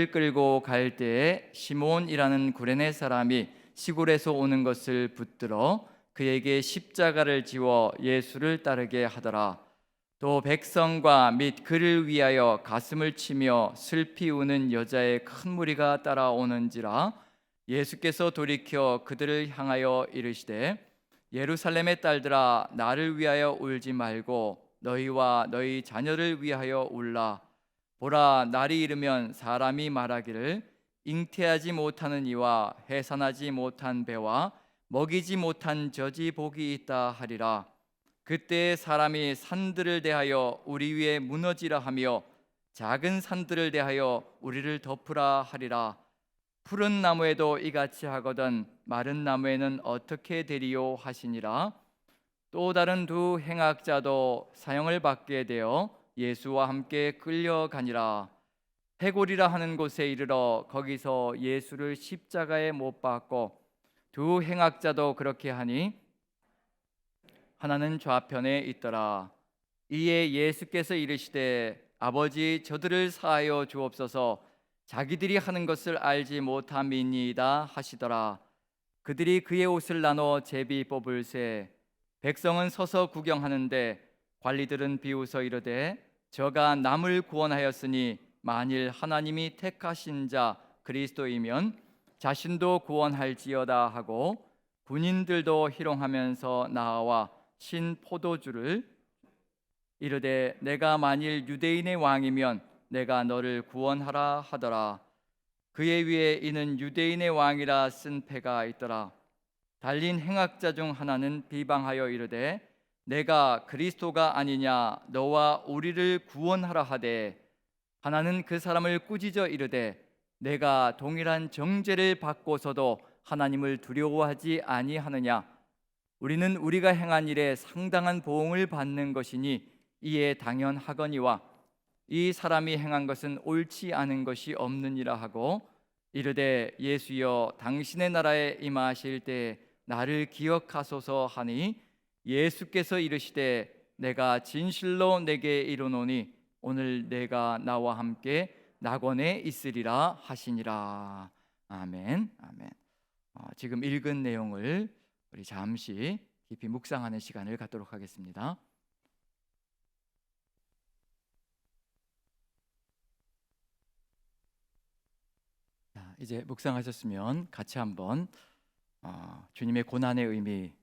끌고 갈 때에 시몬이라는 구레네 사람이 시골에서 오는 것을 붙들어 그에게 십자가를 지워 예수를 따르게 하더라. 또 백성과 및 그를 위하여 가슴을 치며 슬피 우는 여자의 큰 무리가 따라오는지라. 예수께서 돌이켜 그들을 향하여 이르시되 예루살렘의 딸들아, 나를 위하여 울지 말고 너희와 너희 자녀를 위하여 울라. 보라, 날이 이르면 사람이 말하기를 잉태하지 못하는 이와 해산하지 못한 배와 먹이지 못한 젖이 복이 있다 하리라. 그때 사람이 산들을 대하여 우리 위에 무너지라 하며 작은 산들을 대하여 우리를 덮으라 하리라. 푸른 나무에도 이같이 하거든 마른 나무에는 어떻게 되리요 하시니라. 또 다른 두 행악자도 사형을 받게 되어 예수와 함께 끌려가니라. 해골이라 하는 곳에 이르러 거기서 예수를 십자가에 못 박고 두 행악자도 그렇게 하니 하나는 좌편에 있더라. 이에 예수께서 이르시되 아버지, 저들을 사하여 주옵소서, 자기들이 하는 것을 알지 못함이니이다 하시더라. 그들이 그의 옷을 나눠 제비 뽑을새 백성은 서서 구경하는데 관리들은 비웃어 이르되 저가 남을 구원하였으니 만일 하나님이 택하신 자 그리스도이면 자신도 구원할지어다 하고 군인들도 희롱하면서 나와 신 포도주를 이르되 내가 만일 유대인의 왕이면 내가 너를 구원하라 하더라. 그의 위에 이는 유대인의 왕이라 쓴 패가 있더라. 달린 행악자 중 하나는 비방하여 이르되 내가 그리스도가 아니냐 너와 우리를 구원하라 하되, 하나는 그 사람을 꾸짖어 이르되 내가 동일한 정죄를 받고서도 하나님을 두려워하지 아니하느냐. 우리는 우리가 행한 일에 상당한 보응을 받는 것이니 이에 당연하거니와 이 사람이 행한 것은 옳지 않은 것이 없느니라 하고 이르되 예수여, 당신의 나라에 임하실 때 나를 기억하소서 하니 예수께서 이르시되 내가 진실로 내게 이르노니 오늘 내가 나와 함께 낙원에 있으리라 하시니라. 아멘. 아멘. 지금 읽은 내용을 우리 잠시 깊이 묵상하는 시간을 갖도록 하겠습니다. 자, 이제 묵상하셨으면 같이 한번 주님의 고난의 의미,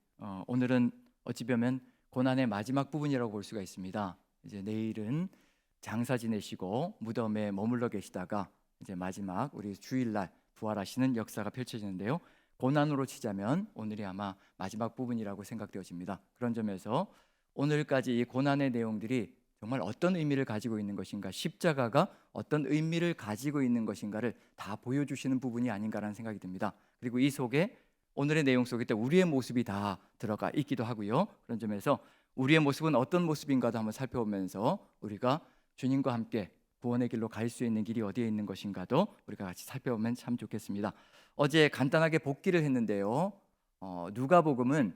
오늘은 어찌 보면 고난의 마지막 부분이라고 볼 수가 있습니다. 이제 내일은 장사 지내시고 무덤에 머물러 계시다가 이제 마지막 우리 주일날 부활하시는 역사가 펼쳐지는데요, 고난으로 치자면 오늘이 아마 마지막 부분이라고 생각되어집니다. 그런 점에서 오늘까지 이 고난의 내용들이 정말 어떤 의미를 가지고 있는 것인가, 십자가가 어떤 의미를 가지고 있는 것인가를 다 보여주시는 부분이 아닌가라는 생각이 듭니다. 그리고 이 속에 오늘의 내용 속에 또 우리의 모습이 다 들어가 있기도 하고요. 그런 점에서 우리의 모습은 어떤 모습인가도 한번 살펴보면서 우리가 주님과 함께 구원의 길로 갈 수 있는 길이 어디에 있는 것인가도 우리가 같이 살펴보면 참 좋겠습니다. 어제 간단하게 복기를 했는데요, 누가복음은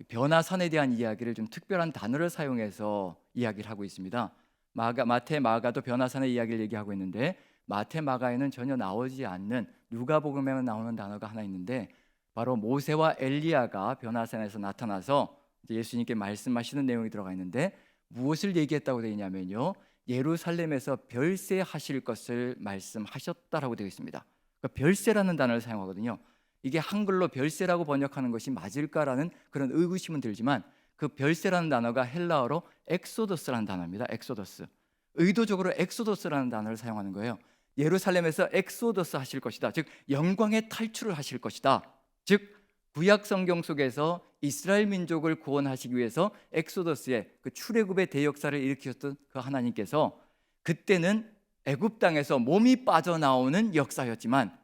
변화산에 대한 이야기를 좀 특별한 단어를 사용해서 이야기를 하고 있습니다. 마태, 마가도 변화산의 이야기를 얘기하고 있는데 마태, 마가에는 전혀 나오지 않는 누가복음에만 나오는 단어가 하나 있는데, 바로 모세와 엘리야가 변화산에서 나타나서 예수님께 말씀하시는 내용이 들어가 있는데, 무엇을 얘기했다고 되어 있냐면요, 예루살렘에서 별세하실 것을 말씀하셨다라고 되어 있습니다. 그러니까 별세라는 단어를 사용하거든요. 이게 한글로 별세라고 번역하는 것이 맞을까라는 그런 의구심은 들지만, 그 별세라는 단어가 헬라어로 엑소더스라는 단어입니다. 엑소더스. 의도적으로 엑소더스라는 단어를 사용하는 거예요. 예루살렘에서 엑소더스 하실 것이다, 즉 영광의 탈출을 하실 것이다. 즉 구약 성경 속에서 이스라엘 민족을 구원하시기 위해서 엑소더스의 그 출애굽의 대역사를 일으키셨던 그 하나님께서 그때는 애굽 땅에서 몸이 빠져나오는 역사였지만,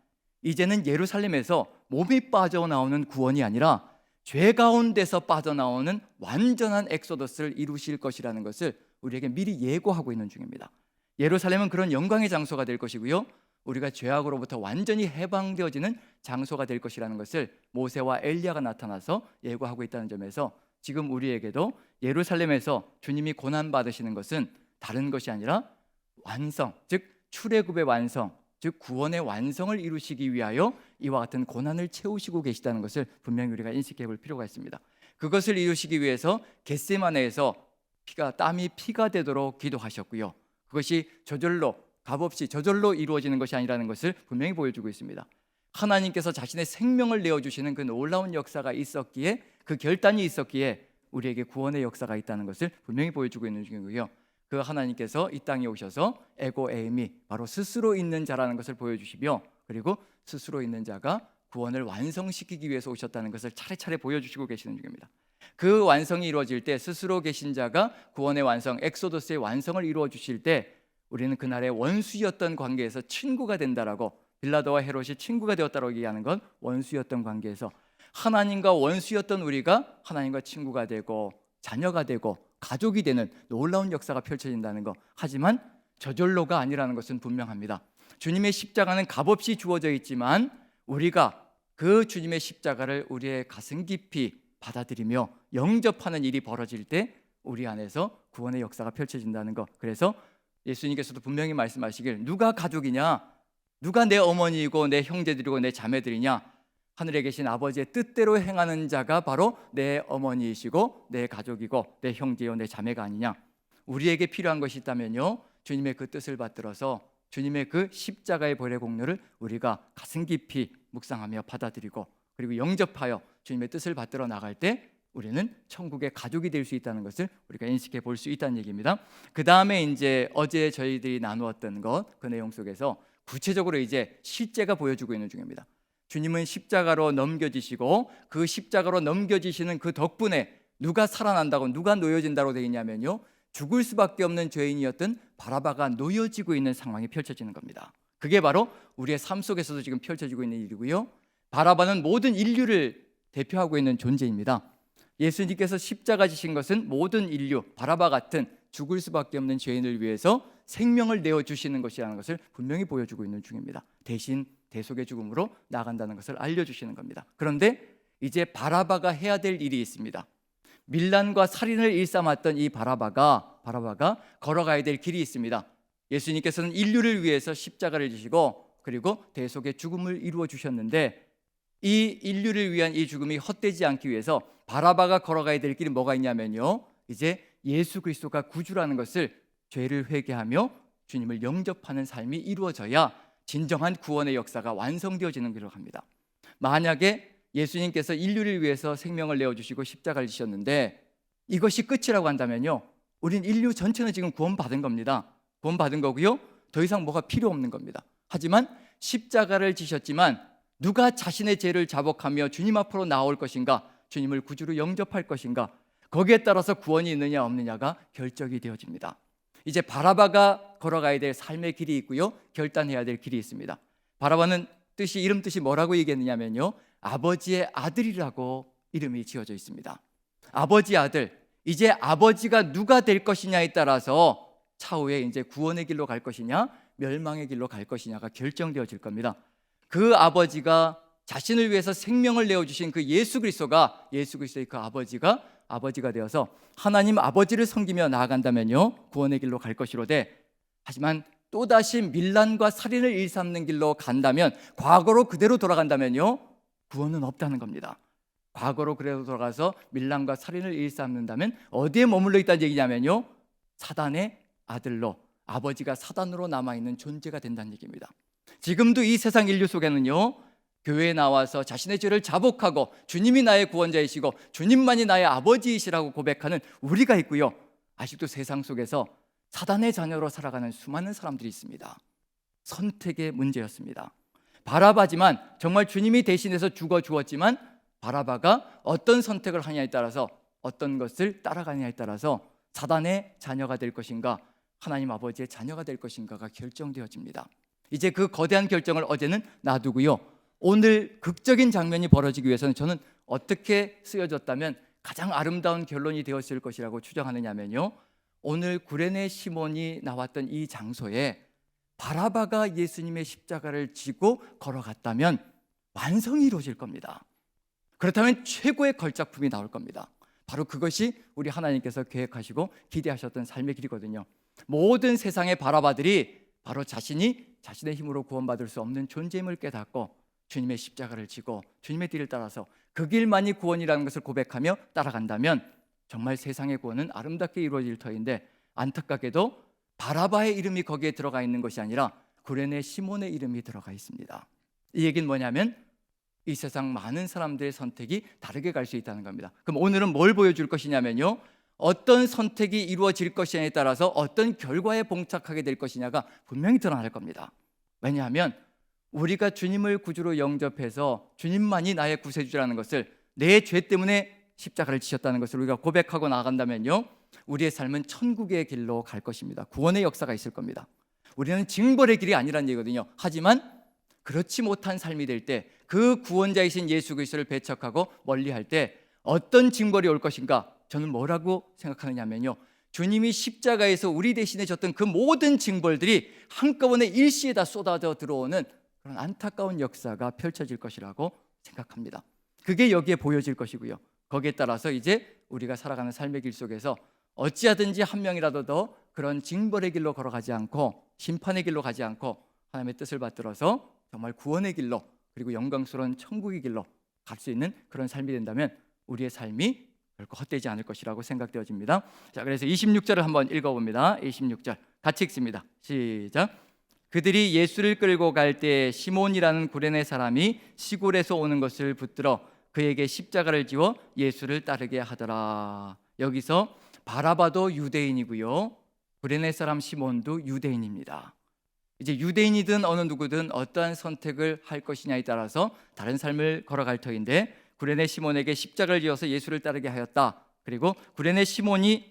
이제는 예루살렘에서 몸이 빠져나오는 구원이 아니라 죄 가운데서 빠져나오는 완전한 엑소더스를 이루실 것이라는 것을 우리에게 미리 예고하고 있는 중입니다. 예루살렘은 그런 영광의 장소가 될 것이고요, 우리가 죄악으로부터 완전히 해방되어지는 장소가 될 것이라는 것을 모세와 엘리야가 나타나서 예고하고 있다는 점에서 지금 우리에게도 예루살렘에서 주님이 고난받으시는 것은 다른 것이 아니라 완성, 즉 출애굽의 완성, 즉 구원의 완성을 이루시기 위하여 이와 같은 고난을 채우시고 계시다는 것을 분명히 우리가 인식해 볼 필요가 있습니다. 그것을 이루시기 위해서 겟세마네에서 땀이 피가 되도록 기도하셨고요. 그것이 저절로, 값없이 저절로 이루어지는 것이 아니라는 것을 분명히 보여주고 있습니다. 하나님께서 자신의 생명을 내어주시는 그 놀라운 역사가 있었기에, 그 결단이 있었기에 우리에게 구원의 역사가 있다는 것을 분명히 보여주고 있는 중이고요. 그 하나님께서 이 땅에 오셔서 에고 에이미, 바로 스스로 있는 자라는 것을 보여주시며, 그리고 스스로 있는 자가 구원을 완성시키기 위해서 오셨다는 것을 차례차례 보여주시고 계시는 중입니다. 그 완성이 이루어질 때, 스스로 계신 자가 구원의 완성, 엑소더스의 완성을 이루어 주실 때, 우리는 그날의 원수였던 관계에서 친구가 된다라고, 빌라도와 헤롯이 친구가 되었다고 얘기하는 건 원수였던 관계에서 하나님과 원수였던 우리가 하나님과 친구가 되고 자녀가 되고 가족이 되는 놀라운 역사가 펼쳐진다는 것. 하지만 저절로가 아니라는 것은 분명합니다. 주님의 십자가는 값없이 주어져 있지만 우리가 그 주님의 십자가를 우리의 가슴 깊이 받아들이며 영접하는 일이 벌어질 때 우리 안에서 구원의 역사가 펼쳐진다는 것. 그래서 예수님께서도 분명히 말씀하시길, 누가 가족이냐? 누가 내 어머니이고 내 형제들이고 내 자매들이냐? 하늘에 계신 아버지의 뜻대로 행하는 자가 바로 내 어머니이시고 내 가족이고 내 형제요 내 자매가 아니냐? 우리에게 필요한 것이 있다면요, 주님의 그 뜻을 받들어서 주님의 그 십자가의 벌의 공로를 우리가 가슴 깊이 묵상하며 받아들이고, 그리고 영접하여 주님의 뜻을 받들어 나갈 때 우리는 천국의 가족이 될 수 있다는 것을 우리가 인식해 볼 수 있다는 얘기입니다. 그 다음에 이제 어제 저희들이 나누었던 것, 그 내용 속에서 구체적으로 이제 실제가 보여주고 있는 중입니다. 주님은 십자가로 넘겨지시고, 그 십자가로 넘겨지시는 그 덕분에 누가 살아난다고, 누가 놓여진다고 되어 있냐면요, 죽을 수밖에 없는 죄인이었던 바라바가 놓여지고 있는 상황이 펼쳐지는 겁니다. 그게 바로 우리의 삶 속에서도 지금 펼쳐지고 있는 일이고요. 바라바는 모든 인류를 대표하고 있는 존재입니다. 예수님께서 십자가 지신 것은 모든 인류, 바라바 같은 죽을 수밖에 없는 죄인을 위해서 생명을 내어주시는 것이라는 것을 분명히 보여주고 있는 중입니다. 대신 대속의 죽음으로 나간다는 것을 알려주시는 겁니다. 그런데 이제 바라바가 해야 될 일이 있습니다. 밀란과 살인을 일삼았던 이 바라바가 걸어가야 될 길이 있습니다. 예수님께서는 인류를 위해서 십자가를 지시고 그리고 대속의 죽음을 이루어 주셨는데, 이 인류를 위한 이 죽음이 헛되지 않기 위해서 바라바가 걸어가야 될 길이 뭐가 있냐면요, 이제 예수 그리스도가 구주라는 것을, 죄를 회개하며 주님을 영접하는 삶이 이루어져야 진정한 구원의 역사가 완성되어지는 길로 갑니다. 만약에 예수님께서 인류를 위해서 생명을 내어주시고 십자가를 지셨는데 이것이 끝이라고 한다면요, 우린 인류 전체는 지금 구원받은 겁니다. 구원받은 거고요, 더 이상 뭐가 필요 없는 겁니다. 하지만 십자가를 지셨지만 누가 자신의 죄를 자복하며 주님 앞으로 나올 것인가, 주님을 구주로 영접할 것인가, 거기에 따라서 구원이 있느냐 없느냐가 결정이 되어집니다. 이제 바라바가 걸어가야 될 삶의 길이 있고요, 결단해야 될 길이 있습니다. 바라바는 이름 뜻이 뭐라고 얘기했느냐면요, 아버지의 아들이라고 이름이 지어져 있습니다. 아버지 아들. 이제 아버지가 누가 될 것이냐에 따라서 차후에 이제 구원의 길로 갈 것이냐 멸망의 길로 갈 것이냐가 결정되어질 겁니다. 그 아버지가 자신을 위해서 생명을 내어주신 그 예수 그리스도의 그 아버지가 되어서 하나님 아버지를 섬기며 나아간다면요, 구원의 길로 갈 것이로되, 하지만 또다시 밀란과 살인을 일삼는 길로 간다면, 과거로 그대로 돌아간다면요, 구원은 없다는 겁니다. 과거로 그대로 돌아가서 밀란과 살인을 일삼는다면 어디에 머물러 있다는 얘기냐면요, 사단의 아들로, 아버지가 사단으로 남아있는 존재가 된다는 얘기입니다. 지금도 이 세상 인류 속에는요, 교회에 나와서 자신의 죄를 자복하고 주님이 나의 구원자이시고 주님만이 나의 아버지이시라고 고백하는 우리가 있고요, 아직도 세상 속에서 사단의 자녀로 살아가는 수많은 사람들이 있습니다. 선택의 문제였습니다. 바라바지만, 정말 주님이 대신해서 죽어 주었지만 바라바가 어떤 선택을 하냐에 따라서, 어떤 것을 따라가느냐에 따라서 사단의 자녀가 될 것인가 하나님 아버지의 자녀가 될 것인가가 결정되어집니다. 이제 그 거대한 결정을 어제는 놔두고요, 오늘 극적인 장면이 벌어지기 위해서는 저는 어떻게 쓰여졌다면 가장 아름다운 결론이 되었을 것이라고 추정하느냐면요, 오늘 구레네 시몬이 나왔던 이 장소에 바라바가 예수님의 십자가를 지고 걸어갔다면 완성이 이루어질 겁니다. 그렇다면 최고의 걸작품이 나올 겁니다. 바로 그것이 우리 하나님께서 계획하시고 기대하셨던 삶의 길이거든요. 모든 세상의 바라바들이 바로 자신이 자신의 힘으로 구원받을 수 없는 존재임을 깨닫고 주님의 십자가를 지고 주님의 뒤를 따라서 그 길만이 구원이라는 것을 고백하며 따라간다면 정말 세상의 구원은 아름답게 이루어질 터인데, 안타깝게도 바라바의 이름이 거기에 들어가 있는 것이 아니라 구레네 시몬의 이름이 들어가 있습니다. 이 얘기는 뭐냐면 이 세상 많은 사람들의 선택이 다르게 갈 수 있다는 겁니다. 그럼 오늘은 뭘 보여줄 것이냐면요, 어떤 선택이 이루어질 것이냐에 따라서 어떤 결과에 봉착하게 될 것이냐가 분명히 드러날 겁니다. 왜냐하면 우리가 주님을 구주로 영접해서 주님만이 나의 구세주라는 것을, 내 죄 때문에 십자가를 지셨다는 것을 우리가 고백하고 나간다면요, 우리의 삶은 천국의 길로 갈 것입니다. 구원의 역사가 있을 겁니다. 우리는 징벌의 길이 아니라는 얘기거든요. 하지만 그렇지 못한 삶이 될 때, 그 구원자이신 예수 그리스도를 배척하고 멀리할 때 어떤 징벌이 올 것인가, 저는 뭐라고 생각하느냐면요, 주님이 십자가에서 우리 대신에 졌던 그 모든 징벌들이 한꺼번에 일시에 다 쏟아져 들어오는 그런 안타까운 역사가 펼쳐질 것이라고 생각합니다. 그게 여기에 보여질 것이고요, 거기에 따라서 이제 우리가 살아가는 삶의 길 속에서 어찌하든지 한 명이라도 더 그런 징벌의 길로 걸어가지 않고 심판의 길로 가지 않고 하나님의 뜻을 받들어서 정말 구원의 길로, 그리고 영광스러운 천국의 길로 갈 수 있는 그런 삶이 된다면 우리의 삶이 결코 헛되지 않을 것이라고 생각되어집니다. 자, 그래서 26절을 한번 읽어봅니다. 26절 같이 읽습니다. 시작. 그들이 예수를 끌고 갈 때 시몬이라는 구레네 사람이 시골에서 오는 것을 붙들어 그에게 십자가를 지워 예수를 따르게 하더라. 여기서 바라바도 유대인이고요, 구레네 사람 시몬도 유대인입니다. 이제 유대인이든 어느 누구든 어떠한 선택을 할 것이냐에 따라서 다른 삶을 걸어갈 터인데, 구레네 시몬에게 십자가를 지어서 예수를 따르게 하였다. 그리고 구레네 시몬이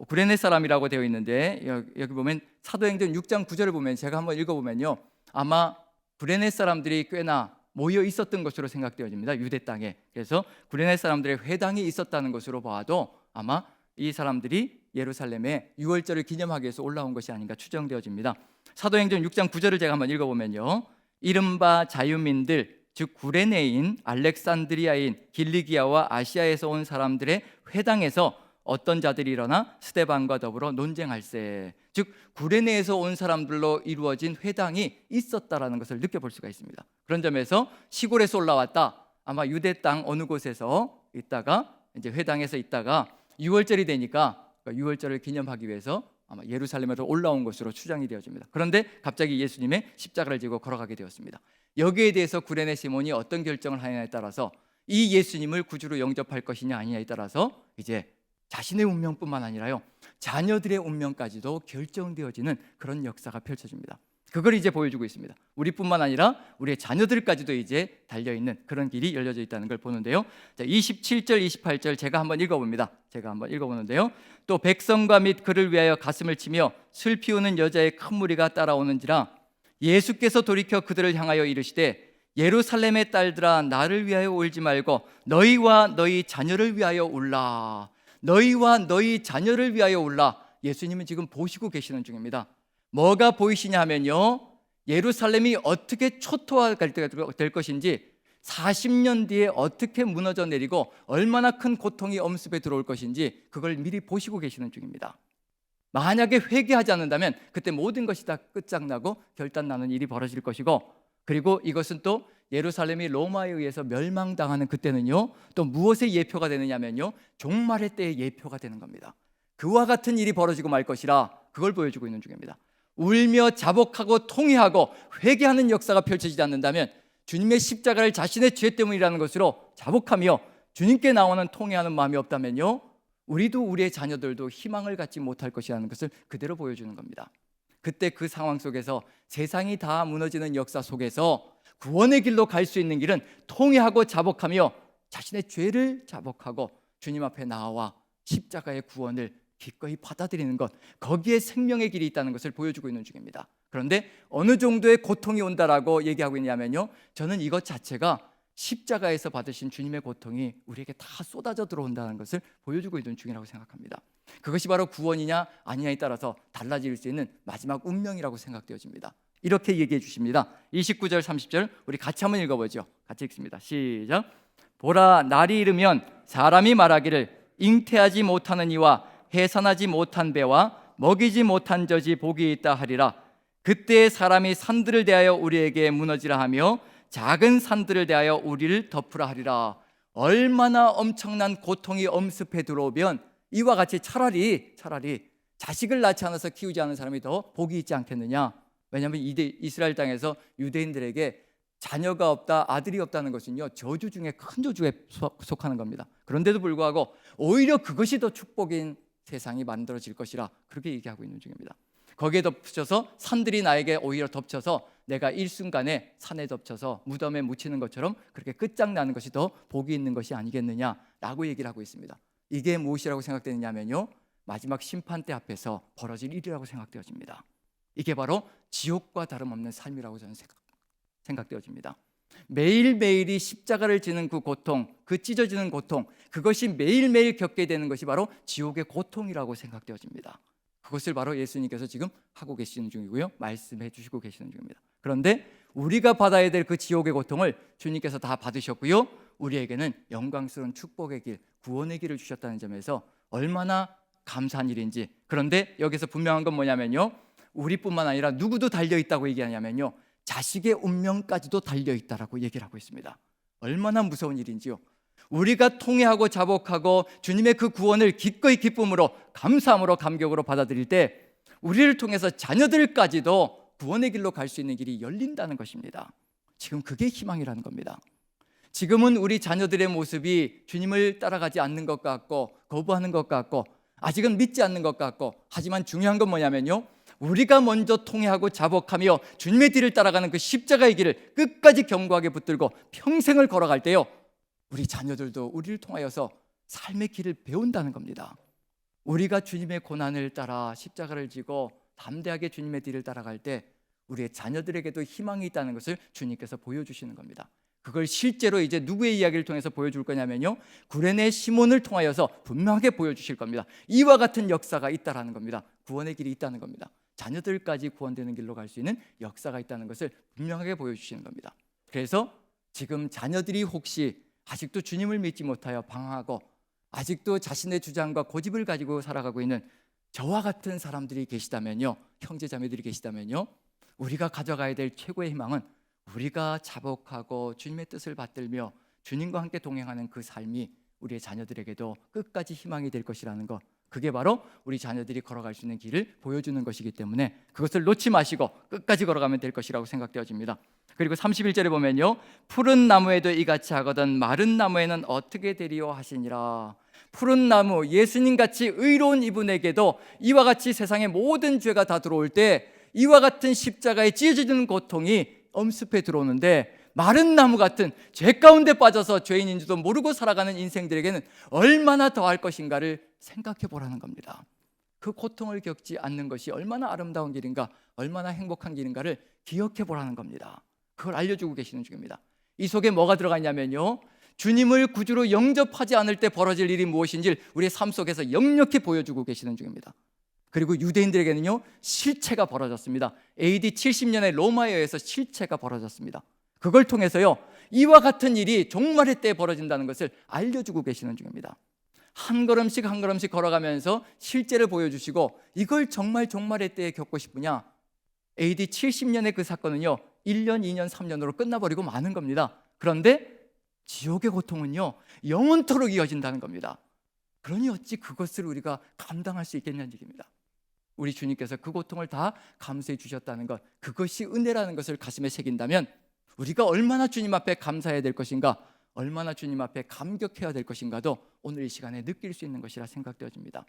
구레네 사람이라고 되어 있는데, 여기 보면 사도행전 6장 9절을 보면, 제가 한번 읽어보면요, 아마 구레네 사람들이 꽤나 모여 있었던 것으로 생각되어집니다. 유대 땅에. 그래서 구레네 사람들의 회당이 있었다는 것으로 봐도 아마 이 사람들이 예루살렘에 유월절을 기념하기 위해서 올라온 것이 아닌가 추정되어집니다. 사도행전 6장 9절을 제가 한번 읽어보면요, 이른바 자유민들, 즉 구레네인, 알렉산드리아인, 길리기아와 아시아에서 온 사람들의 회당에서 어떤 자들이 일어나 스데반과 더불어 논쟁할세. 즉 구레네에서 온 사람들로 이루어진 회당이 있었다라는 것을 느껴볼 수가 있습니다. 그런 점에서 시골에서 올라왔다, 아마 유대 땅 어느 곳에서 있다가 이제 회당에서 있다가 유월절이 되니까 유월절을 기념하기 위해서 아마 예루살렘으로 올라온 것으로 추정이 되어집니다. 그런데 갑자기 예수님의 십자가를 지고 걸어가게 되었습니다. 여기에 대해서 구레네 시몬이 어떤 결정을 하느냐에 따라서, 이 예수님을 구주로 영접할 것이냐 아니냐에 따라서 이제 자신의 운명뿐만 아니라요, 자녀들의 운명까지도 결정되어지는 그런 역사가 펼쳐집니다. 그걸 이제 보여주고 있습니다. 우리뿐만 아니라 우리의 자녀들까지도 이제 달려있는 그런 길이 열려져 있다는 걸 보는데요. 자, 27절 28절 제가 한번 읽어봅니다. 제가 한번 읽어보는데요, 또 백성과 및 그를 위하여 가슴을 치며 슬피 우는 여자의 큰 무리가 따라오는지라 예수께서 돌이켜 그들을 향하여 이르시되 예루살렘의 딸들아, 나를 위하여 울지 말고 너희와 너희 자녀를 위하여 울라. 너희와 너희 자녀를 위하여 울라. 예수님은 지금 보시고 계시는 중입니다. 뭐가 보이시냐 하면요, 예루살렘이 어떻게 초토화될 것인지, 40년 뒤에 어떻게 무너져 내리고 얼마나 큰 고통이 엄습에 들어올 것인지 그걸 미리 보시고 계시는 중입니다. 만약에 회개하지 않는다면 그때 모든 것이 다 끝장나고 결단나는 일이 벌어질 것이고, 그리고 이것은 또 예루살렘이 로마에 의해서 멸망당하는 그때는요, 또 무엇의 예표가 되느냐면요, 종말의 때의 예표가 되는 겁니다. 그와 같은 일이 벌어지고 말 것이라, 그걸 보여주고 있는 중입니다. 울며 자복하고 통회하고 회개하는 역사가 펼쳐지지 않는다면, 주님의 십자가를 자신의 죄 때문이라는 것으로 자복하며 주님께 나오는 통회하는 마음이 없다면요, 우리도 우리의 자녀들도 희망을 갖지 못할 것이라는 것을 그대로 보여주는 겁니다. 그때 그 상황 속에서, 세상이 다 무너지는 역사 속에서 구원의 길로 갈 수 있는 길은 통회하고 자복하며 자신의 죄를 자복하고 주님 앞에 나와 십자가의 구원을 기꺼이 받아들이는 것, 거기에 생명의 길이 있다는 것을 보여주고 있는 중입니다. 그런데 어느 정도의 고통이 온다라고 얘기하고 있냐면요, 저는 이것 자체가 십자가에서 받으신 주님의 고통이 우리에게 다 쏟아져 들어온다는 것을 보여주고 있는 중이라고 생각합니다. 그것이 바로 구원이냐 아니냐에 따라서 달라질 수 있는 마지막 운명이라고 생각되어집니다. 이렇게 얘기해 주십니다. 29절 30절 우리 같이 한번 읽어보죠. 같이 읽습니다. 시작. 보라, 날이 이르면 사람이 말하기를 잉태하지 못하는 이와 해산하지 못한 배와 먹이지 못한 젖이 복이 있다 하리라. 그때 사람이 산들을 대하여 우리에게 무너지라 하며 작은 산들을 대하여 우리를 덮으라 하리라. 얼마나 엄청난 고통이 엄습해 들어오면 이와 같이 차라리 자식을 낳지 않아서 키우지 않은 사람이 더 복이 있지 않겠느냐. 왜냐하면 이스라엘 땅에서 유대인들에게 자녀가 없다, 아들이 없다는 것은요, 저주 중에 큰 저주에 속하는 겁니다. 그런데도 불구하고 오히려 그것이 더 축복인 세상이 만들어질 것이라 그렇게 얘기하고 있는 중입니다. 거기에 덧붙여서 산들이 나에게 오히려 덮쳐서 내가 일순간에 산에 덮쳐서 무덤에 묻히는 것처럼 그렇게 끝장나는 것이 더 복이 있는 것이 아니겠느냐라고 얘기를 하고 있습니다. 이게 무엇이라고 생각되느냐면요, 마지막 심판대 앞에서 벌어질 일이라고 생각되어집니다. 이게 바로 지옥과 다름없는 삶이라고 저는 생각되어집니다. 매일매일이 십자가를 지는 그 고통, 그 찢어지는 고통, 그것이 매일매일 겪게 되는 것이 바로 지옥의 고통이라고 생각되어집니다. 그것을 바로 예수님께서 지금 하고 계시는 중이고요, 말씀해 주시고 계시는 중입니다. 그런데 우리가 받아야 될 그 지옥의 고통을 주님께서 다 받으셨고요, 우리에게는 영광스러운 축복의 길, 구원의 길을 주셨다는 점에서 얼마나 감사한 일인지. 그런데 여기서 분명한 건 뭐냐면요, 우리뿐만 아니라 누구도 달려있다고 얘기하냐면요, 자식의 운명까지도 달려있다라고 얘기를 하고 있습니다. 얼마나 무서운 일인지요. 우리가 통회하고 자복하고 주님의 그 구원을 기꺼이 기쁨으로, 감사함으로, 감격으로 받아들일 때 우리를 통해서 자녀들까지도 구원의 길로 갈 수 있는 길이 열린다는 것입니다. 지금 그게 희망이라는 겁니다. 지금은 우리 자녀들의 모습이 주님을 따라가지 않는 것 같고, 거부하는 것 같고, 아직은 믿지 않는 것 같고, 하지만 중요한 건 뭐냐면요, 우리가 먼저 통회하고 자복하며 주님의 뒤를 따라가는 그 십자가의 길을 끝까지 견고하게 붙들고 평생을 걸어갈 때요, 우리 자녀들도 우리를 통하여서 삶의 길을 배운다는 겁니다. 우리가 주님의 고난을 따라 십자가를 지고 담대하게 주님의 뒤를 따라갈 때 우리의 자녀들에게도 희망이 있다는 것을 주님께서 보여주시는 겁니다. 그걸 실제로 이제 누구의 이야기를 통해서 보여줄 거냐면요, 구레네 시몬을 통하여서 분명하게 보여주실 겁니다. 이와 같은 역사가 있다라는 겁니다. 구원의 길이 있다는 겁니다. 자녀들까지 구원되는 길로 갈 수 있는 역사가 있다는 것을 분명하게 보여주시는 겁니다. 그래서 지금 자녀들이 혹시 아직도 주님을 믿지 못하여 방황하고 아직도 자신의 주장과 고집을 가지고 살아가고 있는 저와 같은 사람들이 계시다면요, 형제 자매들이 계시다면요, 우리가 가져가야 될 최고의 희망은 우리가 자복하고 주님의 뜻을 받들며 주님과 함께 동행하는 그 삶이 우리의 자녀들에게도 끝까지 희망이 될 것이라는 것, 그게 바로 우리 자녀들이 걸어갈 수 있는 길을 보여주는 것이기 때문에 그것을 놓지 마시고 끝까지 걸어가면 될 것이라고 생각되어집니다. 그리고 31절에 보면요, 푸른 나무에도 이같이 하거든 마른 나무에는 어떻게 되리요 하시니라. 푸른 나무, 예수님같이 의로운 이분에게도 이와 같이 세상의 모든 죄가 다 들어올 때 이와 같은 십자가에 찢어지는 고통이 엄습해 들어오는데, 마른 나무 같은 죄 가운데 빠져서 죄인인 줄도 모르고 살아가는 인생들에게는 얼마나 더할 것인가를 생각해 보라는 겁니다. 그 고통을 겪지 않는 것이 얼마나 아름다운 길인가, 얼마나 행복한 길인가를 기억해 보라는 겁니다. 그걸 알려주고 계시는 중입니다. 이 속에 뭐가 들어가 있냐면요, 주님을 구주로 영접하지 않을 때 벌어질 일이 무엇인지 우리의 삶 속에서 역력히 보여주고 계시는 중입니다. 그리고 유대인들에게는요, 실체가 벌어졌습니다. AD 70년에 로마에 의해서 실체가 벌어졌습니다. 그걸 통해서요, 이와 같은 일이 종말의 때에 벌어진다는 것을 알려주고 계시는 중입니다. 한 걸음씩 한 걸음씩 걸어가면서 실제를 보여주시고, 이걸 정말 종말의 때에 겪고 싶으냐? AD 70년의 그 사건은요, 1년, 2년, 3년으로 끝나버리고 마는 겁니다. 그런데 지옥의 고통은요, 영원토록 이어진다는 겁니다. 그러니 어찌 그것을 우리가 감당할 수 있겠냐는 얘기입니다. 우리 주님께서 그 고통을 다 감수해 주셨다는 것, 그것이 은혜라는 것을 가슴에 새긴다면 우리가 얼마나 주님 앞에 감사해야 될 것인가, 얼마나 주님 앞에 감격해야 될 것인가도 오늘 이 시간에 느낄 수 있는 것이라 생각되어집니다.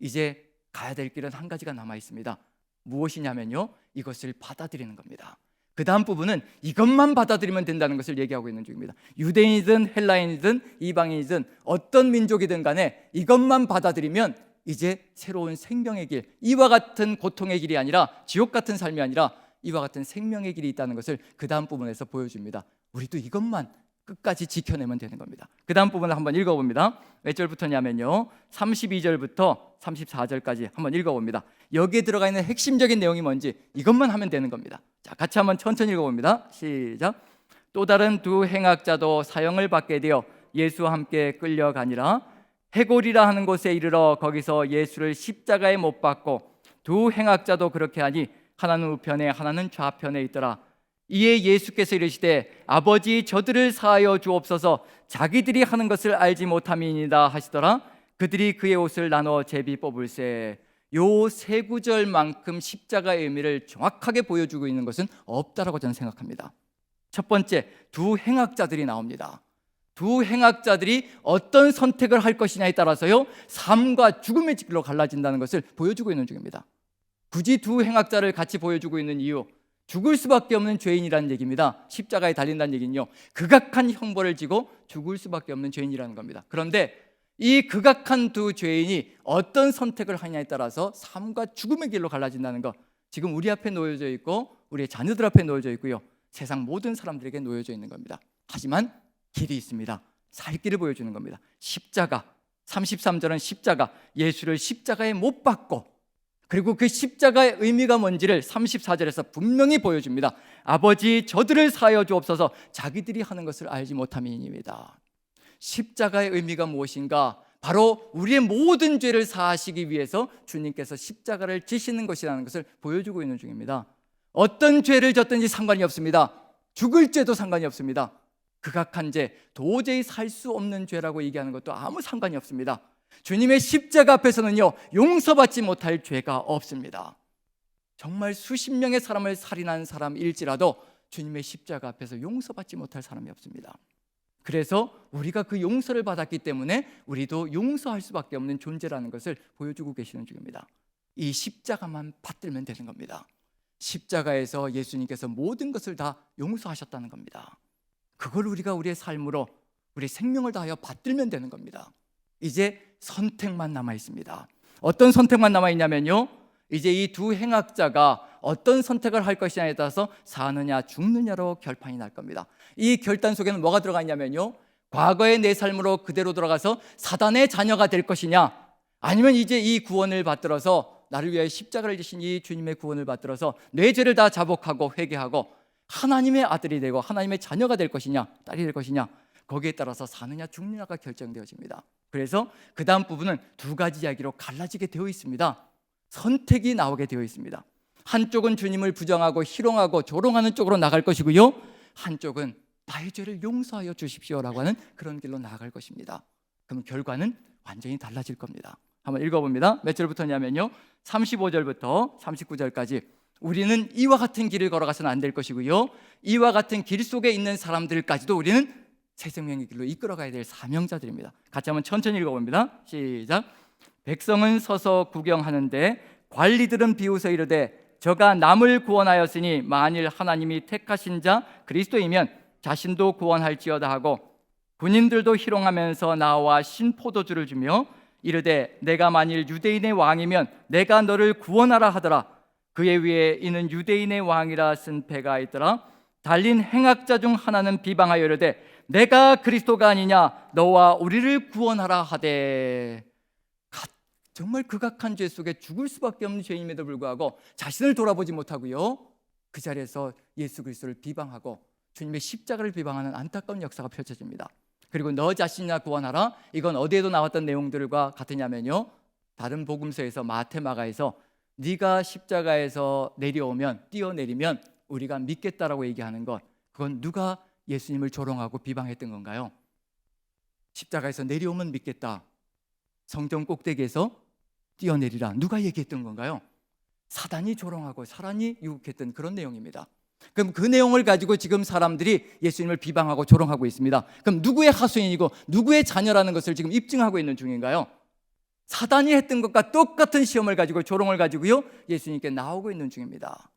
이제 가야 될 길은 한 가지가 남아 있습니다. 무엇이냐면요, 이것을 받아들이는 겁니다. 그 다음 부분은 이것만 받아들이면 된다는 것을 얘기하고 있는 중입니다. 유대인이든 헬라인이든 이방인이든 어떤 민족이든 간에 이것만 받아들이면 이제 새로운 생명의 길, 이와 같은 고통의 길이 아니라, 지옥 같은 삶이 아니라 이와 같은 생명의 길이 있다는 것을 그 다음 부분에서 보여줍니다. 우리도 이것만 끝까지 지켜내면 되는 겁니다. 그 다음 부분을 한번 읽어봅니다. 몇 절부터냐면요, 32절부터 34절까지 한번 읽어봅니다. 여기에 들어가 있는 핵심적인 내용이 뭔지 이것만 하면 되는 겁니다. 자, 같이 한번 천천히 읽어봅니다. 시작. 또 다른 두 행악자도 사형을 받게 되어 예수와 함께 끌려가니라. 해골이라 하는 곳에 이르러 거기서 예수를 십자가에 못 박고 두 행악자도 그렇게 하니 하나는 우편에 하나는 좌편에 있더라. 이에 예수께서 이르시되 아버지 저들을 사하여 주옵소서 자기들이 하는 것을 알지 못함이니이다 하시더라. 그들이 그의 옷을 나눠 제비 뽑을세. 요 세 구절만큼 십자가의 의미를 정확하게 보여주고 있는 것은 없다라고 저는 생각합니다. 첫 번째, 두 행악자들이 나옵니다. 두 행악자들이 어떤 선택을 할 것이냐에 따라서요 삶과 죽음의 길로 갈라진다는 것을 보여주고 있는 중입니다. 굳이 두 행악자를 같이 보여주고 있는 이유, 죽을 수밖에 없는 죄인이라는 얘기입니다. 십자가에 달린다는 얘기는요 극악한 형벌을 지고 죽을 수밖에 없는 죄인이라는 겁니다. 그런데 이 극악한 두 죄인이 어떤 선택을 하냐에 따라서 삶과 죽음의 길로 갈라진다는 것, 지금 우리 앞에 놓여져 있고 우리의 자녀들 앞에 놓여져 있고요 세상 모든 사람들에게 놓여져 있는 겁니다. 하지만 길이 있습니다. 살 길을 보여주는 겁니다. 십자가, 33절은 십자가, 예수를 십자가에 못 박고, 그리고 그 십자가의 의미가 뭔지를 34절에서 분명히 보여줍니다. 아버지 저들을 사하여 주옵소서 자기들이 하는 것을 알지 못함이니이다. 십자가의 의미가 무엇인가? 바로 우리의 모든 죄를 사하시기 위해서 주님께서 십자가를 지시는 것이라는 것을 보여주고 있는 중입니다. 어떤 죄를 졌든지 상관이 없습니다. 죽을 죄도 상관이 없습니다. 극악한 죄, 도저히 살 수 없는 죄라고 얘기하는 것도 아무 상관이 없습니다. 주님의 십자가 앞에서는요 용서받지 못할 죄가 없습니다. 정말 수십 명의 사람을 살인한 사람일지라도 주님의 십자가 앞에서 용서받지 못할 사람이 없습니다. 그래서 우리가 그 용서를 받았기 때문에 우리도 용서할 수밖에 없는 존재라는 것을 보여주고 계시는 중입니다. 이 십자가만 받들면 되는 겁니다. 십자가에서 예수님께서 모든 것을 다 용서하셨다는 겁니다. 그걸 우리가 우리의 삶으로 우리 생명을 다하여 받들면 되는 겁니다. 이제 선택만 남아 있습니다. 어떤 선택만 남아 있냐면요 이제 이 두 행악자가 어떤 선택을 할 것이냐에 따라서 사느냐 죽느냐로 결판이 날 겁니다. 이 결단 속에는 뭐가 들어가 있냐면요 과거의 내 삶으로 그대로 돌아가서 사단의 자녀가 될 것이냐, 아니면 이제 이 구원을 받들어서 나를 위하여 십자가를 지신 이 주님의 구원을 받들어서 내 죄를 다 자복하고 회개하고 하나님의 아들이 되고 하나님의 자녀가 될 것이냐 딸이 될 것이냐, 거기에 따라서 사느냐 죽느냐가 결정되어집니다. 그래서 그 다음 부분은 두 가지 이야기로 갈라지게 되어 있습니다. 선택이 나오게 되어 있습니다. 한쪽은 주님을 부정하고 희롱하고 조롱하는 쪽으로 나갈 것이고요 한쪽은 나의 죄를 용서하여 주십시오라고 하는 그런 길로 나아갈 것입니다. 그럼 결과는 완전히 달라질 겁니다. 한번 읽어봅니다. 몇 절부터냐면요 35절부터 39절까지 우리는 이와 같은 길을 걸어가서는 안 될 것이고요 이와 같은 길 속에 있는 사람들까지도 우리는 새 생명의 길로 이끌어가야 될 사명자들입니다. 같이 한번 천천히 읽어봅니다. 시작. 백성은 서서 구경하는데 관리들은 비웃어 이르되 저가 남을 구원하였으니 만일 하나님이 택하신 자 그리스도이면 자신도 구원할지어다 하고, 군인들도 희롱하면서 나와 신포도주를 주며 이르되 내가 만일 유대인의 왕이면 내가 너를 구원하라 하더라. 그의 위에 이는 유대인의 왕이라 쓴 패가 있더라. 달린 행악자 중 하나는 비방하여 이르되 내가 그리스도가 아니냐 너와 우리를 구원하라 하되. 정말 극악한 죄 속에 죽을 수밖에 없는 죄인임에도 불구하고 자신을 돌아보지 못하고요 그 자리에서 예수 그리스도를 비방하고 주님의 십자가를 비방하는 안타까운 역사가 펼쳐집니다. 그리고 너 자신이나 구원하라, 이건 어디에도 나왔던 내용들과 같으냐면요 다른 복음서에서 마테마가에서 네가 십자가에서 내려오면 뛰어내리면 우리가 믿겠다라고 얘기하는 것, 그건 누가 예수님을 조롱하고 비방했던 건가요? 십자가에서 내려오면 믿겠다, 성전 꼭대기에서 뛰어내리라, 누가 얘기했던 건가요? 사단이 조롱하고 사단이 유혹했던 그런 내용입니다. 그럼 그 내용을 가지고 지금 사람들이 예수님을 비방하고 조롱하고 있습니다. 그럼 누구의 하수인이고 누구의 자녀라는 것을 지금 입증하고 있는 중인가요? 사단이 했던 것과 똑같은 시험을 가지고 조롱을 가지고요 예수님께 나오고 있는 중입니다.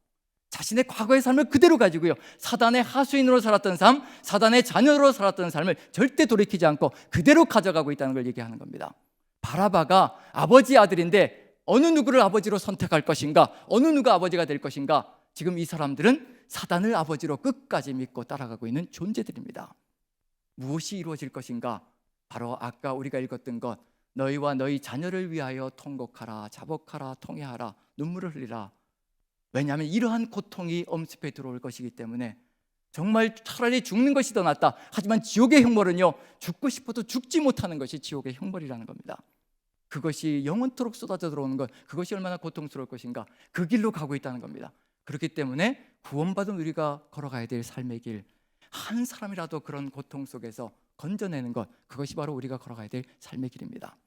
자신의 과거의 삶을 그대로 가지고요 사단의 하수인으로 살았던 삶, 사단의 자녀로 살았던 삶을 절대 돌이키지 않고 그대로 가져가고 있다는 걸 얘기하는 겁니다. 바라바가 아버지 아들인데 어느 누구를 아버지로 선택할 것인가, 어느 누가 아버지가 될 것인가, 지금 이 사람들은 사단을 아버지로 끝까지 믿고 따라가고 있는 존재들입니다. 무엇이 이루어질 것인가? 바로 아까 우리가 읽었던 것, 너희와 너희 자녀를 위하여 통곡하라, 자복하라, 통회하라, 눈물을 흘리라. 왜냐하면 이러한 고통이 엄습해 들어올 것이기 때문에 정말 차라리 죽는 것이 더 낫다. 하지만 지옥의 형벌은요 죽고 싶어도 죽지 못하는 것이 지옥의 형벌이라는 겁니다. 그것이 영원토록 쏟아져 들어오는 것, 그것이 얼마나 고통스러울 것인가, 그 길로 가고 있다는 겁니다. 그렇기 때문에 구원받은 우리가 걸어가야 될 삶의 길, 한 사람이라도 그런 고통 속에서 건져내는 것, 그것이 바로 우리가 걸어가야 될 삶의 길입니다.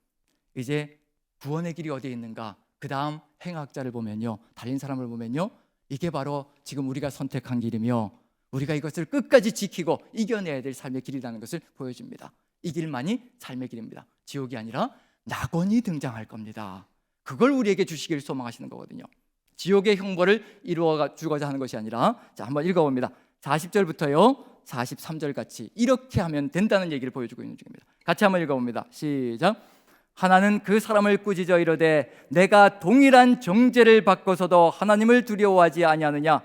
이제 구원의 길이 어디에 있는가? 그 다음 행악자를 보면요, 달린 사람을 보면요, 이게 바로 지금 우리가 선택한 길이며 우리가 이것을 끝까지 지키고 이겨내야 될 삶의 길이라는 것을 보여줍니다. 이 길만이 삶의 길입니다. 지옥이 아니라 낙원이 등장할 겁니다. 그걸 우리에게 주시기를 소망하시는 거거든요. 지옥의 형벌을 이루어 주고자 하는 것이 아니라, 자, 한번 읽어봅니다. 40절부터요 43절 같이 이렇게 하면 된다는 얘기를 보여주고 있는 중입니다. 같이 한번 읽어봅니다. 시작. 하나는 그 사람을 꾸짖어 이르되 내가 동일한 정죄를 받고서도 하나님을 두려워하지 아니하느냐?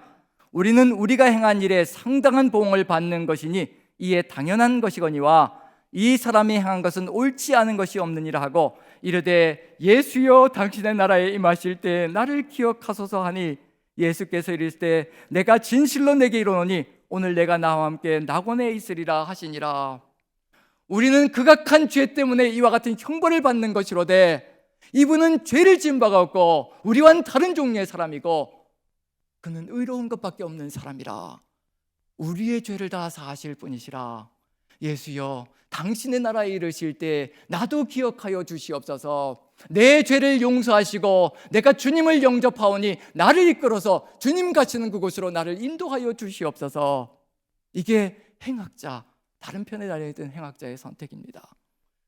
우리는 우리가 행한 일에 상당한 보응을 받는 것이니 이에 당연한 것이거니와 이 사람이 행한 것은 옳지 않은 것이 없느니라 하고 이르되 예수여 당신의 나라에 임하실 때 나를 기억하소서 하니 예수께서 이르실 때 내가 진실로 내게 이르노니 오늘 내가 나와 함께 낙원에 있으리라 하시니라. 우리는 극악한 죄 때문에 이와 같은 형벌을 받는 것이로되 이분은 죄를 지은 바가 없고 우리와는 다른 종류의 사람이고 그는 의로운 것밖에 없는 사람이라. 우리의 죄를 다 사하실 분이시라. 예수여 당신의 나라에 이르실 때 나도 기억하여 주시옵소서. 내 죄를 용서하시고 내가 주님을 영접하오니 나를 이끌어서 주님 가시는 그곳으로 나를 인도하여 주시옵소서. 이게 행악자, 다른 편에 달려있던 행악자의 선택입니다.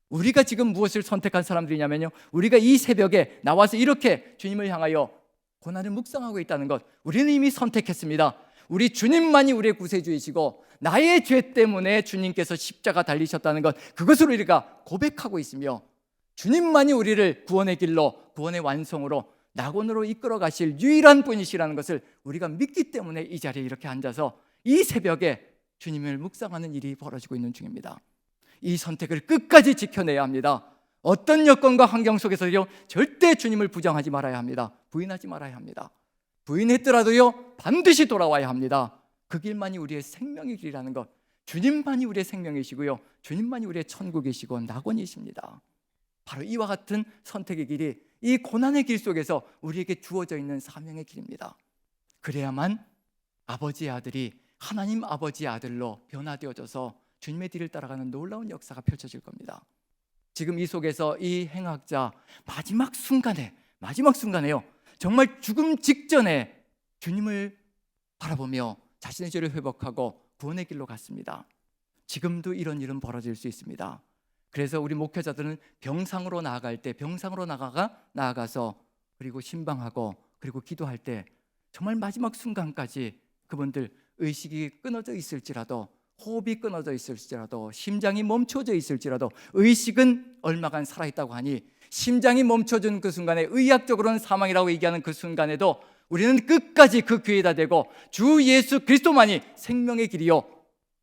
우리가 지금 무엇을 선택한 사람들이냐면요, 우리가 이 새벽에 나와서 이렇게 주님을 향하여 고난을 묵상하고 있다는 것, 우리는 이미 선택했습니다. 우리 주님만이 우리의 구세주이시고 나의 죄 때문에 주님께서 십자가 달리셨다는 것, 그것을 우리가 고백하고 있으며 주님만이 우리를 구원의 길로, 구원의 완성으로, 낙원으로 이끌어 가실 유일한 분이시라는 것을 우리가 믿기 때문에 이 자리에 이렇게 앉아서 이 새벽에 주님을 묵상하는 일이 벌어지고 있는 중입니다. 이 선택을 끝까지 지켜내야 합니다. 어떤 여건과 환경 속에서요 절대 주님을 부정하지 말아야 합니다. 부인하지 말아야 합니다. 부인했더라도요 반드시 돌아와야 합니다. 그 길만이 우리의 생명의 길이라는 것, 주님만이 우리의 생명이시고요 주님만이 우리의 천국이시고 낙원이십니다. 바로 이와 같은 선택의 길이 이 고난의 길 속에서 우리에게 주어져 있는 사명의 길입니다. 그래야만 아버지의 아들이 하나님 아버지의 아들로 변화되어져서 주님의 뒤를 따라가는 놀라운 역사가 펼쳐질 겁니다. 지금 이 속에서 이 행악자 마지막 순간에요 정말 죽음 직전에 주님을 바라보며 자신의 죄를 회복하고 구원의 길로 갔습니다. 지금도 이런 일은 벌어질 수 있습니다. 그래서 우리 목회자들은 병상으로 나아갈 때 병상으로 나아가서 그리고 신방하고 그리고 기도할 때 정말 마지막 순간까지 그분들 의식이 끊어져 있을지라도, 호흡이 끊어져 있을지라도, 심장이 멈춰져 있을지라도 의식은 얼마간 살아있다고 하니 심장이 멈춰진 그 순간에 의학적으로는 사망이라고 얘기하는 그 순간에도 우리는 끝까지 그 귀에다 대고 주 예수 그리스도만이 생명의 길이요,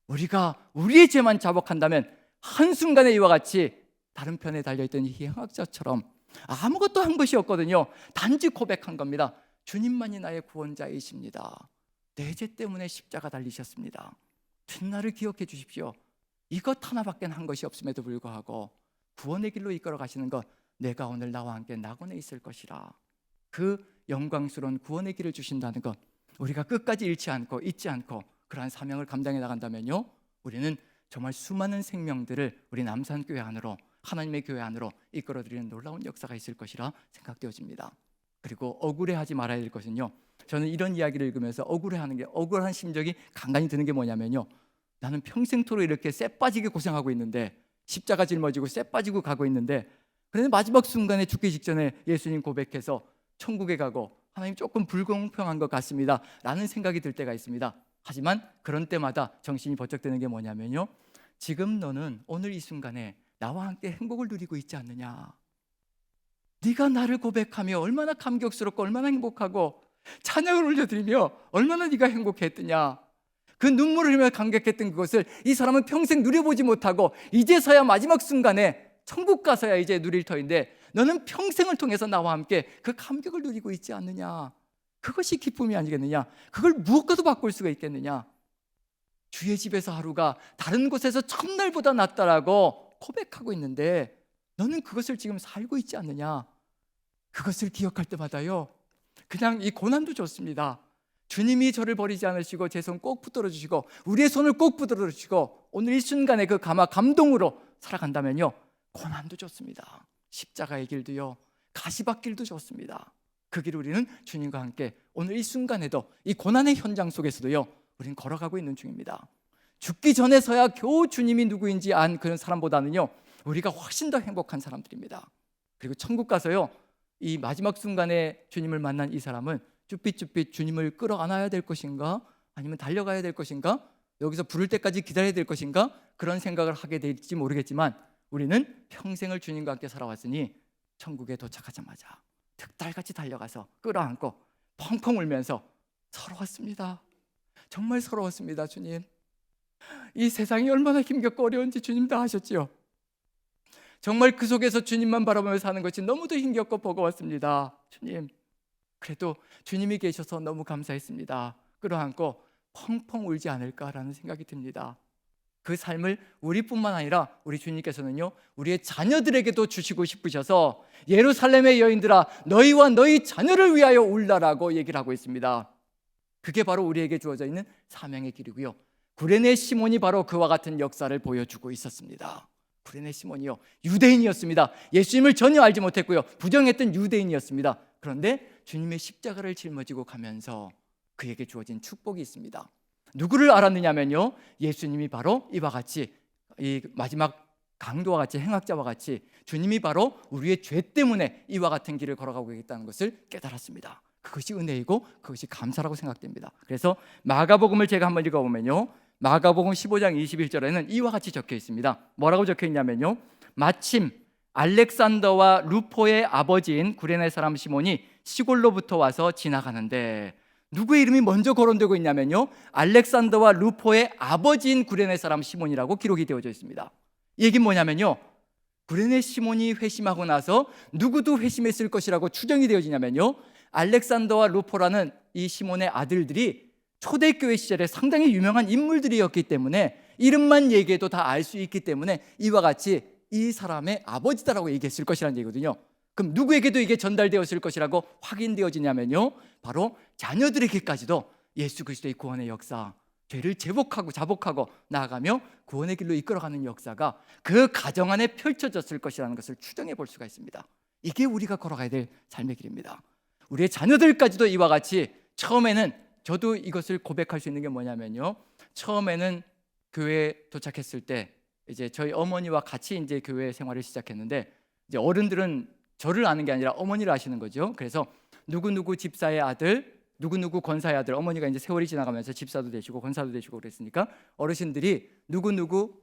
우리가 우리의 죄만 자복한다면 한순간에 이와 같이 다른 편에 달려있던 이 행악자처럼 아무것도 한 것이 없거든요. 단지 고백한 겁니다. 주님만이 나의 구원자이십니다. 내 죄 때문에 십자가 달리셨습니다. 주님나를 기억해 주십시오. 이것 하나밖에 한 것이 없음에도 불구하고 구원의 길로 이끌어 가시는 것, 내가 오늘 나와 함께 낙원에 있을 것이라. 그 영광스러운 구원의 길을 주신다는 것, 우리가 끝까지 잃지 않고 잊지 않고 그러한 사명을 감당해 나간다면요 우리는 정말 수많은 생명들을 우리 남산교회 안으로, 하나님의 교회 안으로 이끌어드리는 놀라운 역사가 있을 것이라 생각되어집니다. 그리고 억울해하지 말아야 될 것은요, 저는 이런 이야기를 읽으면서 억울한 심정이 간간히 드는 게 뭐냐면요, 나는 평생토록 이렇게 쎄 빠지게 고생하고 있는데, 십자가 짊어지고 쎄 빠지고 가고 있는데, 그런데 마지막 순간에 죽기 직전에 예수님 고백해서 천국에 가고 하나님 조금 불공평한 것 같습니다 라는 생각이 들 때가 있습니다. 하지만 그런 때마다 정신이 번쩍 드는 게 뭐냐면요, 지금 너는 오늘 이 순간에 나와 함께 행복을 누리고 있지 않느냐. 네가 나를 고백하며 얼마나 감격스럽고 얼마나 행복하고 찬양을 올려드리며 얼마나 네가 행복했더냐. 그 눈물을 흘리며 감격했던 그것을 이 사람은 평생 누려보지 못하고 이제서야 마지막 순간에 천국 가서야 이제 누릴 터인데, 너는 평생을 통해서 나와 함께 그 감격을 누리고 있지 않느냐. 그것이 기쁨이 아니겠느냐. 그걸 무엇과도 바꿀 수가 있겠느냐. 주의 집에서 하루가 다른 곳에서 첫날보다 낫다라고 고백하고 있는데 너는 그것을 지금 살고 있지 않느냐? 그것을 기억할 때마다요, 그냥 이 고난도 좋습니다. 주님이 저를 버리지 않으시고 제 손 꼭 붙들어 주시고 우리의 손을 꼭 붙들어 주시고 오늘 이 순간에 그 감동으로 살아간다면요, 고난도 좋습니다. 십자가의 길도요, 가시밭길도 좋습니다. 그 길을 우리는 주님과 함께 오늘 이 순간에도 이 고난의 현장 속에서도요, 우리는 걸어가고 있는 중입니다. 죽기 전에서야 겨우 주님이 누구인지 안 그런 사람보다는요, 우리가 훨씬 더 행복한 사람들입니다. 그리고 천국 가서요, 이 마지막 순간에 주님을 만난 이 사람은 쭈삣쭈삣 주님을 끌어안아야 될 것인가, 아니면 달려가야 될 것인가, 여기서 부를 때까지 기다려야 될 것인가, 그런 생각을 하게 될지 모르겠지만 우리는 평생을 주님과 함께 살아왔으니 천국에 도착하자마자 득달같이 달려가서 끌어안고 펑펑 울면서 서러웠습니다. 정말 서러웠습니다. 주님, 이 세상이 얼마나 힘겹고 어려운지 주님 다 아셨지요. 정말 그 속에서 주님만 바라보며 사는 것이 너무도 힘겹고 버거웠습니다. 주님, 그래도 주님이 계셔서 너무 감사했습니다. 끌어안고 펑펑 울지 않을까라는 생각이 듭니다. 그 삶을 우리뿐만 아니라 우리 주님께서는요, 우리의 자녀들에게도 주시고 싶으셔서 예루살렘의 여인들아, 너희와 너희 자녀를 위하여 울라라고 얘기를 하고 있습니다. 그게 바로 우리에게 주어져 있는 사명의 길이고요, 구레네 시몬이 바로 그와 같은 역사를 보여주고 있었습니다. 구레네 시몬이요, 유대인이었습니다. 예수님을 전혀 알지 못했고요, 부정했던 유대인이었습니다. 그런데 주님의 십자가를 짊어지고 가면서 그에게 주어진 축복이 있습니다. 누구를 알았느냐면요, 예수님이 바로 이와 같이 이 마지막 강도와 같이 행악자와 같이 주님이 바로 우리의 죄 때문에 이와 같은 길을 걸어가고 있다는 것을 깨달았습니다. 그것이 은혜이고 그것이 감사라고 생각됩니다. 그래서 마가복음을 제가 한번 읽어보면요, 마가복음 15장 21절에는 이와 같이 적혀 있습니다. 뭐라고 적혀 있냐면요, 마침 알렉산더와 루포의 아버지인 구레네 사람 시몬이 시골로부터 와서 지나가는데, 누구의 이름이 먼저 거론되고 있냐면요, 알렉산더와 루포의 아버지인 구레네 사람 시몬이라고 기록이 되어져 있습니다. 이 얘기는 뭐냐면요, 구레네 시몬이 회심하고 나서 누구도 회심했을 것이라고 추정이 되어지냐면요, 알렉산더와 루포라는 이 시몬의 아들들이 초대교회 시절에 상당히 유명한 인물들이었기 때문에 이름만 얘기해도 다 알 수 있기 때문에 이와 같이 이 사람의 아버지다라고 얘기했을 것이라는 얘기거든요. 그럼 누구에게도 이게 전달되었을 것이라고 확인되어지냐면요, 바로 자녀들에게까지도 예수 그리스도의 구원의 역사, 죄를 자복하고 나아가며 구원의 길로 이끌어가는 역사가 그 가정 안에 펼쳐졌을 것이라는 것을 추정해 볼 수가 있습니다. 이게 우리가 걸어가야 될 삶의 길입니다. 우리의 자녀들까지도 이와 같이 처음에는, 저도 이것을 고백할 수 있는 게 뭐냐면요, 처음에는 교회에 도착했을 때 이제 저희 어머니와 같이 이제 교회 생활을 시작했는데, 이제 어른들은 저를 아는 게 아니라 어머니를 아시는 거죠. 그래서 누구누구 집사의 아들, 누구누구 권사의 아들, 어머니가 이제 세월이 지나가면서 집사도 되시고 권사도 되시고 그랬으니까 어르신들이 누구누구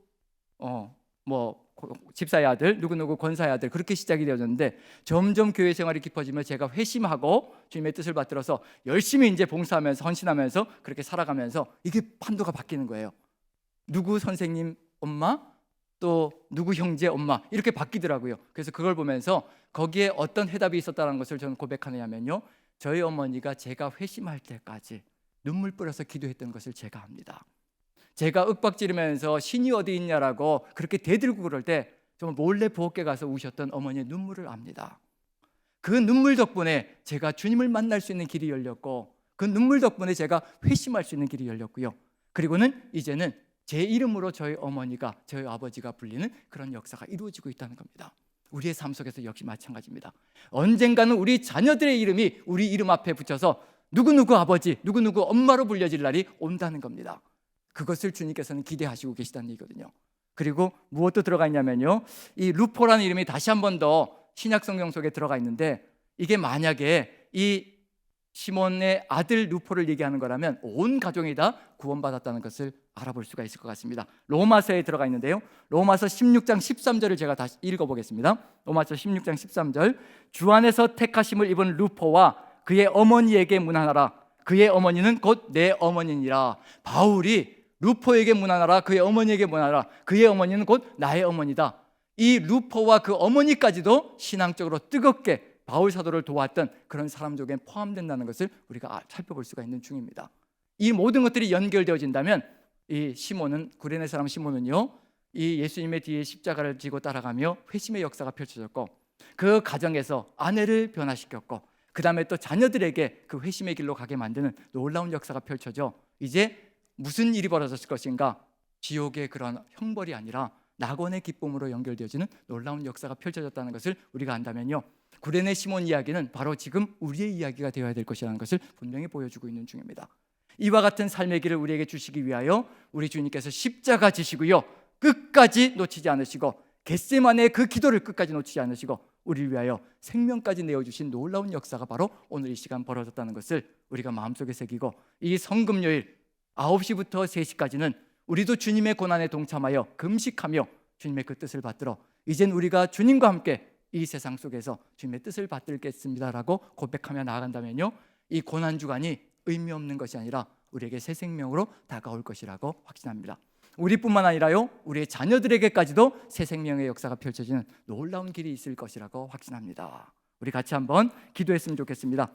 집사의 아들, 누구누구 권사의 아들, 그렇게 시작이 되어졌는데, 점점 교회 생활이 깊어지면 제가 회심하고 주님의 뜻을 받들어서 열심히 이제 봉사하면서 헌신하면서 그렇게 살아가면서 이게 판도가 바뀌는 거예요. 누구 선생님 엄마, 또 누구 형제 엄마, 이렇게 바뀌더라고요. 그래서 그걸 보면서 거기에 어떤 해답이 있었다는 것을 저는 고백하느냐면요, 저희 어머니가 제가 회심할 때까지 눈물 뿌려서 기도했던 것을 제가 압니다. 제가 윽박지르면서 신이 어디 있냐라고 그렇게 대들고 그럴 때 정말 몰래 부엌에 가서 우셨던 어머니의 눈물을 압니다. 그 눈물 덕분에 제가 주님을 만날 수 있는 길이 열렸고, 그 눈물 덕분에 제가 회심할 수 있는 길이 열렸고요, 그리고는 이제는 제 이름으로 저희 어머니가, 저희 아버지가 불리는 그런 역사가 이루어지고 있다는 겁니다. 우리의 삶 속에서 역시 마찬가지입니다. 언젠가는 우리 자녀들의 이름이 우리 이름 앞에 붙여서 누구누구 아버지, 누구누구 엄마로 불려질 날이 온다는 겁니다. 그것을 주님께서는 기대하시고 계시다는 얘기거든요. 그리고 무엇도 들어가 있냐면요, 이 루포라는 이름이 다시 한 번 더 신약 성경 속에 들어가 있는데, 이게 만약에 이 시몬의 아들 루포를 얘기하는 거라면 온 가정이 다 구원받았다는 것을 알아볼 수가 있을 것 같습니다. 로마서에 들어가 있는데요, 로마서 16장 13절을 제가 다시 읽어보겠습니다. 로마서 16장 13절, 주 안에서 택하심을 입은 루포와 그의 어머니에게 문안하라. 그의 어머니는 곧 내 어머니니라. 바울이 루포에게 문안하라, 그의 어머니에게 문안하라. 그의 어머니는 곧 나의 어머니다. 이 루포와 그 어머니까지도 신앙적으로 뜨겁게 바울 사도를 도왔던 그런 사람 중에 포함된다는 것을 우리가 살펴볼 수가 있는 중입니다. 이 모든 것들이 연결되어진다면 이 시몬은, 구레네 사람 시몬은요, 이 예수님의 뒤에 십자가를 지고 따라가며 회심의 역사가 펼쳐졌고, 그 가정에서 아내를 변화시켰고, 그 다음에 또 자녀들에게 그 회심의 길로 가게 만드는 놀라운 역사가 펼쳐져 이제 무슨 일이 벌어졌을 것인가? 지옥의 그런 형벌이 아니라 낙원의 기쁨으로 연결되어지는 놀라운 역사가 펼쳐졌다는 것을 우리가 안다면요, 구레네 시몬 이야기는 바로 지금 우리의 이야기가 되어야 될 것이라는 것을 분명히 보여주고 있는 중입니다. 이와 같은 삶의 길을 우리에게 주시기 위하여 우리 주님께서 십자가 지시고요, 끝까지 놓치지 않으시고 겟세마네의 그 기도를 끝까지 놓치지 않으시고 우리를 위하여 생명까지 내어주신 놀라운 역사가 바로 오늘 이 시간 벌어졌다는 것을 우리가 마음속에 새기고, 이 성금요일 9시부터 3시까지는 우리도 주님의 고난에 동참하여 금식하며 주님의 그 뜻을 받들어 이젠 우리가 주님과 함께 이 세상 속에서 주님의 뜻을 받들겠습니다라고 고백하며 나아간다면요, 이 고난주간이 의미 없는 것이 아니라 우리에게 새 생명으로 다가올 것이라고 확신합니다. 우리뿐만 아니라요, 우리의 자녀들에게까지도 새 생명의 역사가 펼쳐지는 놀라운 길이 있을 것이라고 확신합니다. 우리 같이 한번 기도했으면 좋겠습니다.